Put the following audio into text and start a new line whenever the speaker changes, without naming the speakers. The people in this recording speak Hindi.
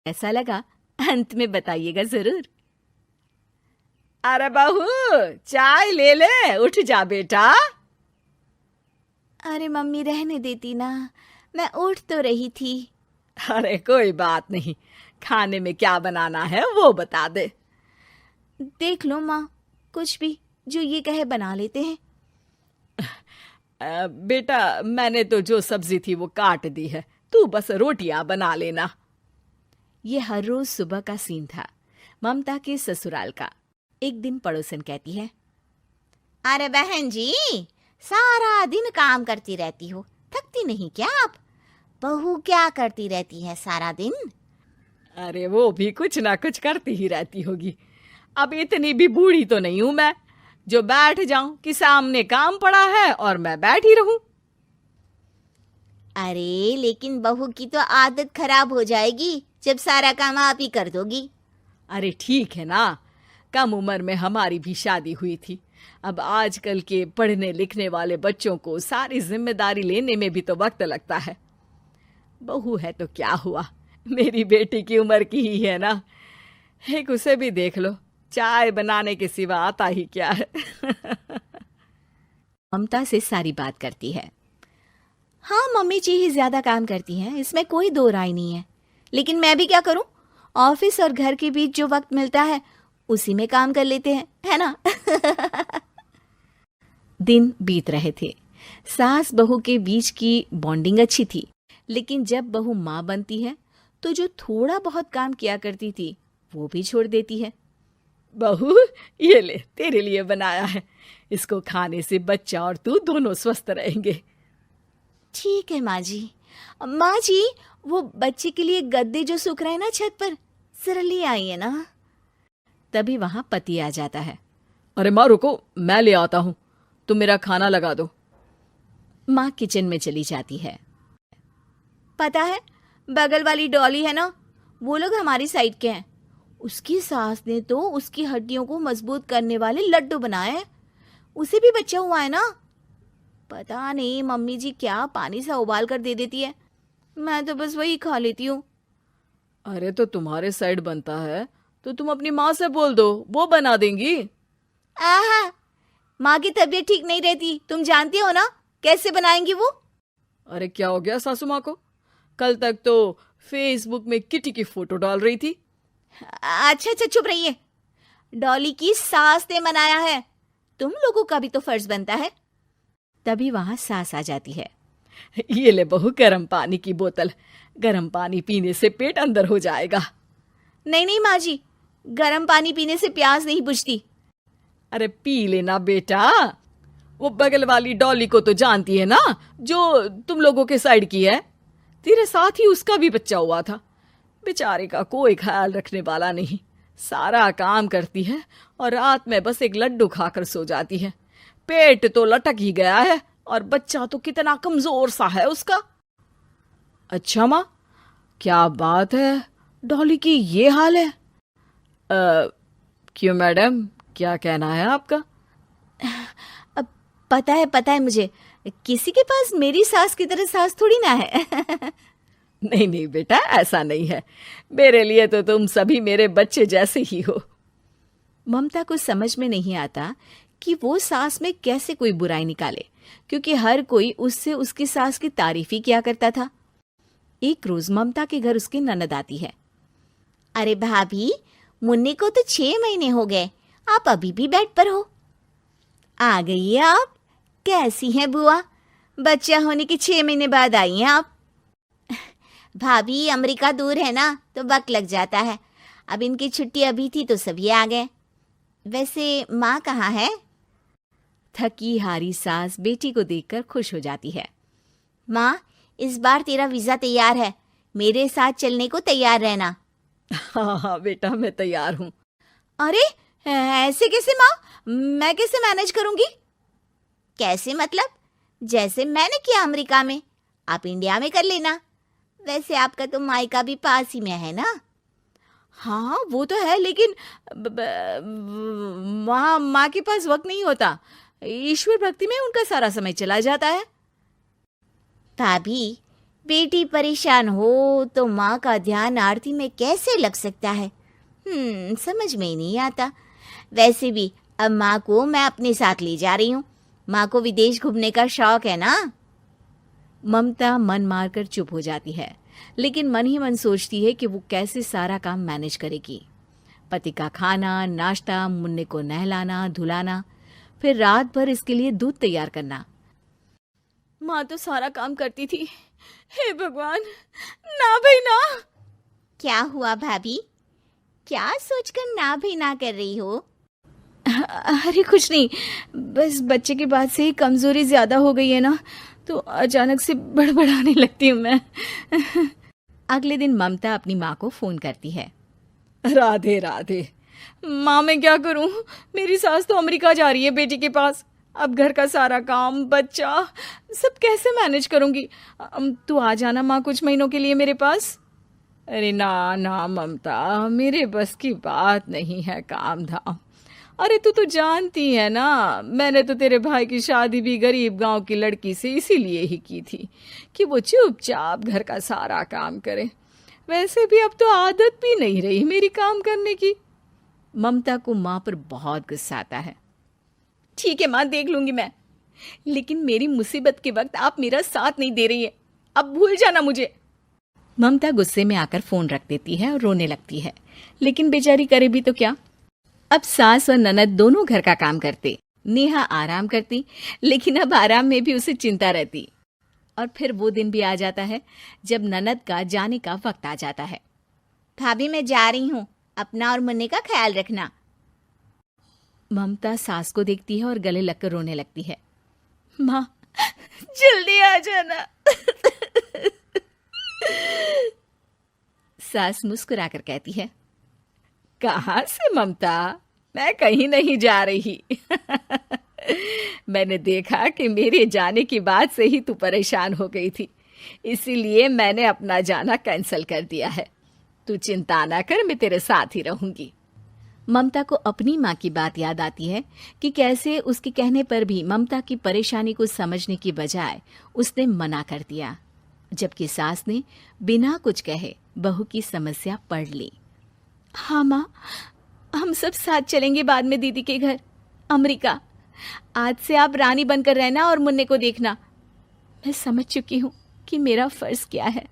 ऐसा लगा अंत में बताइएगा जरूर।
अरे बहू, चाय ले ले, उठ जा बेटा।
अरे मम्मी रहने देती ना, मैं उठ तो रही थी।
अरे कोई बात नहीं, खाने में क्या बनाना है वो बता दे।
देख लो माँ, कुछ भी जो ये कहे बना लेते हैं।
बेटा, मैंने तो जो सब्जी थी वो काट दी है, तू बस रोटियां बना लेना।
ये हर रोज सुबह का सीन था ममता के ससुराल का। एक दिन पड़ोसन कहती है,
अरे बहन जी, सारा दिन काम करती रहती हो, थकती नहीं क्या आप? बहू क्या करती रहती है सारा दिन?
अरे वो भी कुछ ना कुछ करती ही रहती होगी। अब इतनी भी बूढ़ी तो नहीं हूं मैं जो बैठ जाऊं कि सामने काम पड़ा है और मैं बैठी रहूं।
अरे लेकिन बहू की तो आदत खराब हो जाएगी जब सारा काम आप ही कर दोगी।
अरे ठीक है ना, कम उम्र में हमारी भी शादी हुई थी। अब आजकल के पढ़ने लिखने वाले बच्चों को सारी जिम्मेदारी लेने में भी तो वक्त लगता है। बहू है तो क्या हुआ, मेरी बेटी की उम्र की ही है ना। एक उसे भी देख लो, चाय बनाने के सिवा आता ही क्या है।
ममता से सारी बात करती है। हाँ, मम्मी जी ही ज्यादा काम करती हैं, इसमें कोई दो राय नहीं है। लेकिन मैं भी क्या करूं, ऑफिस और घर के बीच जो वक्त मिलता है उसी में काम कर लेते हैं, है ना। दिन बीत रहे थे। सास बहू के बीच की बॉन्डिंग अच्छी थी, लेकिन जब बहू माँ बनती है तो जो थोड़ा बहुत काम किया करती थी वो भी छोड़ देती है।
बहू, ये ले, तेरे लिए बनाया है। इसको खाने से बच्चा और तू दोनों स्वस्थ रहेंगे।
ठीक है माँ जी। माँ जी, वो बच्चे के लिए गद्दे जो सूख रहे हैं ना छत पर, जरा ले आइए ना। तभी वहां पति आ जाता है।
अरे माँ रुको, मैं ले आता हूँ, तुम मेरा खाना लगा दो।
माँ किचन में चली जाती है। पता है, बगल वाली डॉली है ना, वो लोग हमारी साइड के हैं। उसकी सास ने तो उसकी हड्डियों को मजबूत करने वाले लड्डू बनाए हैं। उसे भी बच्चा हुआ है ना। पता नहीं मम्मी जी क्या पानी सा उबाल कर दे देती है, मैं तो बस वही खा लेती हूँ।
अरे तो तुम्हारे साइड बनता है तो तुम अपनी माँ से बोल दो, वो बना देंगी।
आहा, माँ की तबीयत ठीक नहीं रहती, तुम जानती हो ना, कैसे बनाएंगी वो।
अरे क्या हो गया सासू माँ को? कल तक तो फेसबुक में किटी की फोटो डाल रही थी।
अच्छा अच्छा, चुप रहिए। डॉली की सास ने मनाया है, तुम लोगों का भी तो फर्ज बनता है। तभी वहां सास आ जाती है।
ये ले बहू, गर्म पानी की बोतल, गर्म पानी पीने से पेट अंदर हो जाएगा।
नहीं नहीं माँ जी, गर्म पानी पीने से प्यास नहीं बुझती।
अरे पी लेना बेटा। वो बगल वाली डॉली को तो जानती है ना, जो तुम लोगों के साइड की है। तेरे साथ ही उसका भी बच्चा हुआ था। बेचारे का कोई ख्याल रखने वाला नहीं, सारा काम करती है और रात में बस एक लड्डू खाकर सो जाती है। पेट तो लटक ही गया है और बच्चा तो कितना कमजोर सा है उसका। अच्छा माँ, क्या बात है, डॉली की ये हाल है? क्यों मैडम, क्या कहना है आपका?
अब पता है मुझे, किसी के पास मेरी सास की तरह सास थोड़ी ना है।
नहीं नहीं बेटा, ऐसा नहीं है। मेरे लिए तो तुम सभी मेरे बच्चे जैसे ही हो।
ममता को समझ में नहीं आता कि वो सास में कैसे कोई बुराई निकाले, क्योंकि हर कोई उससे उसकी सास की तारीफ ही किया करता था। एक रोज ममता के घर उसकी ननद आती है।
अरे भाभी, मुन्नी को तो 6 महीने हो गए, आप अभी भी बेड पर हो।
आ गई है आप? कैसी हैं बुआ? बच्चा होने के 6 महीने बाद आई हैं आप?
भाभी, अमेरिका दूर है ना तो वक्त लग जाता है। अब इनकी छुट्टी अभी थी तो सभी आ गए। वैसे माँ कहाँ है?
थकी हारी सास बेटी को देखकर खुश हो जाती है।
माँ, इस बार तेरा वीजा तैयार है, मेरे साथ चलने को तैयार रहना।
हाँ हाँ बेटा, मैं तैयार हूँ।
अरे ऐसे कैसे माँ, मैं कैसे मैनेज करूंगी?
कैसे मतलब? जैसे मैंने किया अमेरिका में, आप इंडिया में कर लेना। वैसे आपका तो मायका भी पास ही में है ना।
हाँ वो तो है, लेकिन वहाँ माँ के पास वक्त नहीं होता। ईश्वर भक्ति में उनका सारा समय चला जाता है।
भाभी, बेटी परेशान हो तो माँ का ध्यान आरती में कैसे लग सकता है? समझ में ही नहीं आता। वैसे भी अब माँ को मैं अपने साथ ले जा रही हूँ। माँ को विदेश घूमने का शौक है ना।
ममता मन मारकर चुप हो जाती है, लेकिन मन ही मन सोचती है कि वो कैसे सारा काम मैनेज करेगी। पति का खाना, नाश्ता, मुन्ने को नहलाना, धुलाना, फिर रात भर इसके लिए दूध तैयार करना। माँ तो सारा काम करती थी। हे भगवान, ना भाई ना।
क्या हुआ भाभी? क्या सोचकर ना भी ना कर रही हो?
अरे कुछ नहीं, बस बच्चे के बाद से ही कमजोरी ज्यादा हो गई है ना, तो अचानक से बड़बड़ाने लगती हूँ मैं। अगले दिन ममता अपनी माँ को फोन करती है।
राधे राधे। माँ मैं क्या करूं, मेरी सास तो अमेरिका जा रही है बेटी के पास। अब घर का सारा काम, बच्चा, सब कैसे मैनेज करूंगी। तू आ जाना माँ कुछ महीनों के लिए मेरे पास। अरे ना ना ममता, मेरे बस की बात नहीं है काम धाम। अरे तू तो जानती है ना, मैंने तो तेरे भाई की शादी भी गरीब गांव की लड़की से इसीलिए ही की थी कि वो चुपचाप घर का सारा काम करे। वैसे भी अब तो आदत भी नहीं रही मेरी काम करने की।
ममता को माँ पर बहुत गुस्सा आता है। ठीक है माँ, देख लूंगी मैं, लेकिन मेरी मुसीबत के वक्त आप मेरा साथ नहीं दे रही है, अब भूल जाना मुझे। ममता गुस्से में आकर फोन रख देती है और रोने लगती है, लेकिन बेचारी करे भी तो क्या। अब सास और ननद दोनों घर का काम करते, नेहा आराम करती, लेकिन अब आराम में भी उसे चिंता रहती। और फिर वो दिन भी आ जाता है जब ननद का जाने का वक्त आ जाता है।
भाभी मैं जा रही हूँ, अपना और मुन्ने का ख्याल रखना।
ममता सास को देखती है और गले लगकर रोने लगती है। माँ जल्दी आ जाना। सास मुस्कुराकर कहती है,
कहाँ से ममता, मैं कहीं नहीं जा रही। मैंने देखा कि मेरे जाने की बात से ही तू परेशान हो गई थी, इसीलिए मैंने अपना जाना कैंसिल कर दिया है। तू चिंता ना कर, मैं तेरे साथ ही रहूंगी।
ममता को अपनी माँ की बात याद आती है कि कैसे उसके कहने पर भी ममता की परेशानी को समझने की बजाय उसने मना कर दिया, जबकि सास ने बिना कुछ कहे बहू की समस्या पढ़ ली। हाँ माँ, हम सब साथ चलेंगे बाद में दीदी के घर अमेरिका। आज से आप रानी बनकर रहना और मुन्ने को देखना। मैं समझ चुकी हूँ कि मेरा फर्ज क्या है।